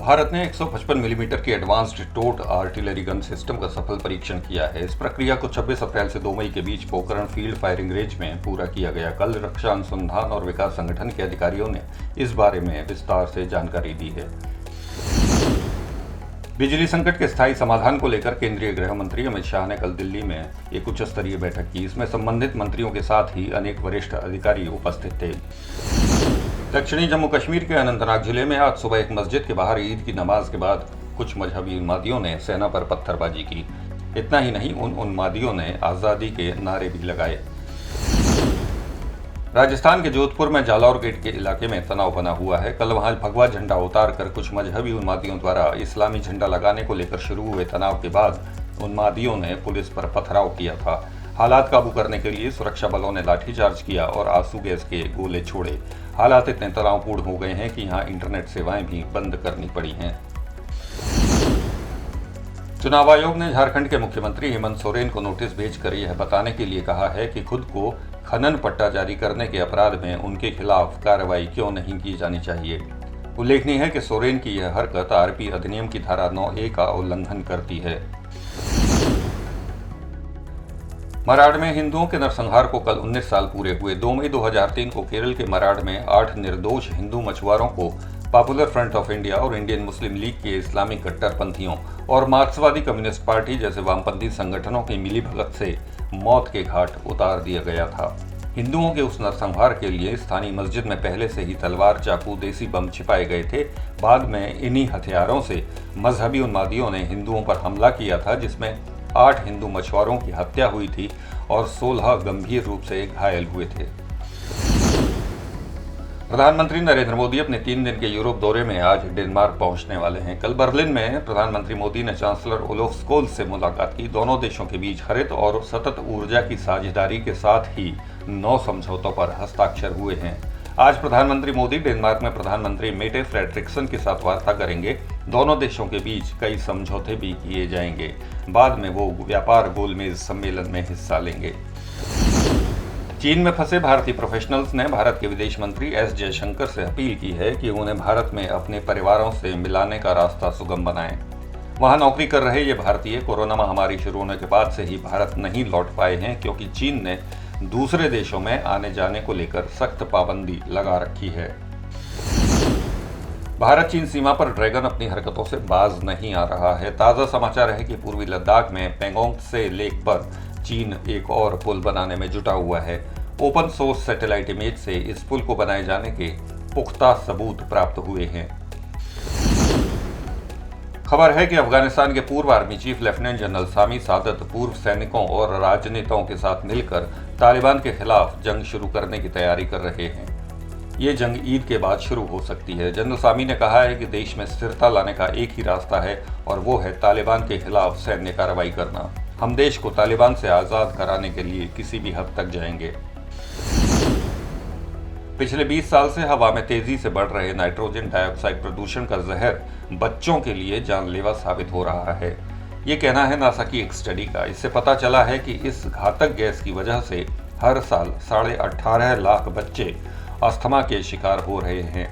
भारत ने 155 मिलीमीटर की एडवांस्ड टोट artillery gun system का सफल परीक्षण किया है। इस प्रक्रिया को 26 अप्रैल से 2 मई के बीच पोखरण फील्ड फायरिंग रेंज में पूरा किया गया। कल रक्षा अनुसंधान और विकास संगठन के अधिकारियों ने इस बारे में विस्तार से जानकारी दी है। बिजली संकट के स्थायी समाधान को लेकर केंद्रीय गृह मंत्री अमित शाह ने कल दिल्ली में एक उच्च स्तरीय बैठक की। इसमें संबंधित मंत्रियों के साथ ही अनेक वरिष्ठ अधिकारी उपस्थित थे। दक्षिणी जम्मू कश्मीर के अनंतनाग जिले में आज सुबह एक मस्जिद के बाहर ईद की नमाज के बाद कुछ मजहबी उन्मादियों ने सेना पर पत्थरबाजी की। इतना ही नहीं, उन उन्मादियों ने आज़ादी के नारे भी लगाए। राजस्थान के जोधपुर में जालौर गेट के इलाके में तनाव बना हुआ है। कल वहां भगवा झंडा उतार कर कुछ मजहबी उन्मादियों द्वारा इस्लामी झंडा लगाने को लेकर शुरू हुए तनाव के बाद उन्मादियों ने पुलिस पर पथराव किया था। हालात काबू करने के लिए सुरक्षा बलों ने लाठीचार्ज किया और आंसू गैस के गोले छोड़े। हालात इतने तनावपूर्ण हो गए हैं कि यहां इंटरनेट सेवाएं भी बंद करनी पड़ी हैं। चुनाव आयोग ने झारखंड के मुख्यमंत्री हेमंत सोरेन को नोटिस भेजकर यह बताने के लिए कहा है कि खुद को खनन पट्टा जारी करने के अपराध में उनके खिलाफ कार्रवाई क्यों नहीं की जानी चाहिए। उल्लेखनीय है कि सोरेन की यह हरकत आरपी अधिनियम की धारा 9A का उल्लंघन करती है। मराड़ में हिंदुओं के नरसंहार को कल 19 साल पूरे हुए। 2 मई 2003 को केरल के मराड़ में 8 निर्दोष हिंदू मछुआरों को पॉपुलर फ्रंट ऑफ इंडिया और इंडियन मुस्लिम लीग के इस्लामिक कट्टरपंथियों और मार्क्सवादी कम्युनिस्ट पार्टी जैसे वामपंथी संगठनों की मिलीभगत से मौत के घाट उतार दिया गया था। हिंदुओं के उस नरसंहार के लिए स्थानीय मस्जिद में पहले से ही तलवार, चाकू, देसी बम छिपाए गए थे। बाद में इन्हीं हथियारों से मजहबी उन्मादियों ने हिंदुओं पर हमला किया था, जिसमें 8 हिंदू मछुआरों की हत्या हुई थी और 16 गंभीर रूप से घायल हुए थे। प्रधानमंत्री नरेंद्र मोदी अपने 3 दिन के यूरोप दौरे में आज डेनमार्क पहुंचने वाले हैं। कल बर्लिन में प्रधानमंत्री मोदी ने चांसलर ओलाफ स्कोल्ज से मुलाकात की। दोनों देशों के बीच हरित और सतत ऊर्जा की साझेदारी के साथ ही 9 समझौतों पर हस्ताक्षर हुए हैं। आज प्रधानमंत्री मोदी डेनमार्क में प्रधानमंत्री मेटे फ्रेडरिक्सन के साथ वार्ता करेंगे। दोनों देशों के बीच कई समझौते भी किए जाएंगे। बाद में वो व्यापार गोलमेज सम्मेलन में हिस्सा लेंगे। चीन में फंसे भारतीय प्रोफेशनल्स ने भारत के विदेश मंत्री एस जयशंकर से अपील की है कि उन्हें भारत में अपने परिवारों से मिलाने का रास्ता सुगम बनाएं। वहां नौकरी कर रहे ये भारतीय कोरोना महामारी शुरू होने के बाद से ही भारत नहीं लौट पाए हैं, क्योंकि चीन ने दूसरे देशों में आने जाने को लेकर सख्त पाबंदी लगा रखी है। भारत चीन सीमा पर ड्रैगन अपनी हरकतों से बाज नहीं आ रहा है। ताज़ा समाचार है कि पूर्वी लद्दाख में पेंगोंग त्से लेक पर चीन एक और पुल बनाने में जुटा हुआ है। ओपन सोर्स सैटेलाइट इमेज से इस पुल को बनाए जाने के पुख्ता सबूत प्राप्त हुए हैं। खबर है कि अफगानिस्तान के पूर्व आर्मी चीफ लेफ्टिनेंट जनरल सामी सादत पूर्व सैनिकों और राजनेताओं के साथ मिलकर तालिबान के खिलाफ जंग शुरू करने की तैयारी कर रहे हैं। ये जंग ईद के बाद शुरू हो सकती है। जनरल सामी ने कहा है कि देश में स्थिरता लाने का एक ही रास्ता है और वो है तालिबान के खिलाफ सैन्य कार्रवाई करना। हम देश को तालिबान से आज़ाद कराने के लिए किसी भी हद तक जाएंगे। पिछले 20 साल से हवा में तेजी से बढ़ रहे नाइट्रोजन डाइऑक्साइड प्रदूषण का जहर बच्चों के लिए जानलेवा साबित हो रहा है। ये कहना है नासा की एक स्टडी का। इससे पता चला है कि इस घातक गैस की वजह से हर साल 18.5 लाख बच्चे अस्थमा के शिकार हो रहे हैं।